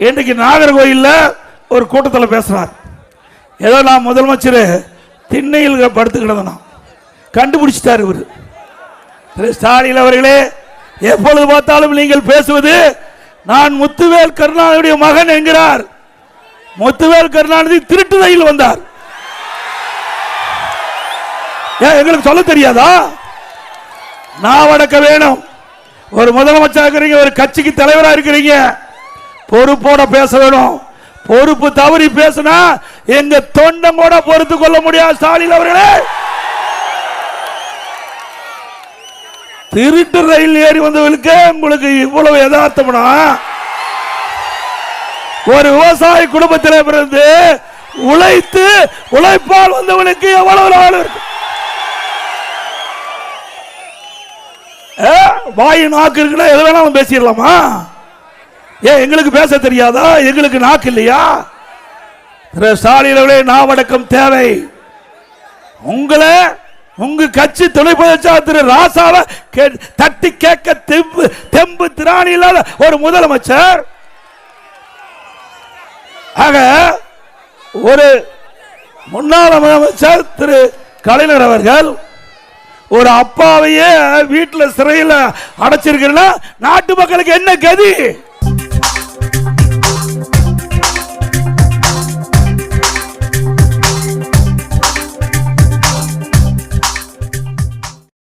இன்னைக்கு நாகர்கோயில்ல ஒரு கூட்டத்தில் பேசுறார். ஏதோ நான் முதலமைச்சர் திண்ணையில் படுத்து கிடந்தோம் கண்டுபிடிச்சிட்டார் இவர். திரு ஸ்டாலின் அவர்களே, எப்பொழுது பார்த்தாலும் நீங்கள் பேசுவது நான் முத்துவேல் கருணாநிதியுடைய மகன் என்கிறார். முத்துவேல் கருணாநிதி திருட்டு ரயில் வந்தார். ஏன் எங்களுக்கு சொல்ல தெரியாதா? நான் வடக்க வேணும். ஒரு முதலமைச்சர் இருக்கிறீங்க, ஒரு கட்சிக்கு தலைவராக இருக்கிறீங்க, பொறுப்போட பேச வேணும். பொறுப்பு தவறி பேசினா எங்க தொண்டம் கூட பொறுத்து கொள்ள முடியாது. ஸ்டாலின் அவர்களே, திருட்டு ரயில் ஏறி வந்தவர்களுக்கு உங்களுக்கு இவ்வளவு யதார்த்தம்னா, ஒரு விவசாய குடும்பத்தில் பிறந்து உழைத்து உழைப்பால் வந்தவனுக்கு எவ்வளவு நாள் இருக்கு? வாயு நாக்கு இருக்குன்னா எது வேணாலும் பேசிடலாமா? ஏன் எங்களுக்கு பேச தெரியாதா? எங்களுக்கு நாக்கு இல்லையா? ஸ்டாலின் நாவடக்கம் தேவை. உங்களை உங்க கட்சி துணை பொதுச்செயலாளர் திரு ராசாவை தட்டி கேட்க தெம்பு திராணி இல்லாத ஒரு முதலமைச்சர். ஆக ஒரு முன்னாள் முதலமைச்சர் திரு கலைஞர் அவர்கள் ஒரு அப்பாவையே வீட்டில் சிறையில் அடைச்சிருக்கிறா நாட்டு மக்களுக்கு என்ன கதி?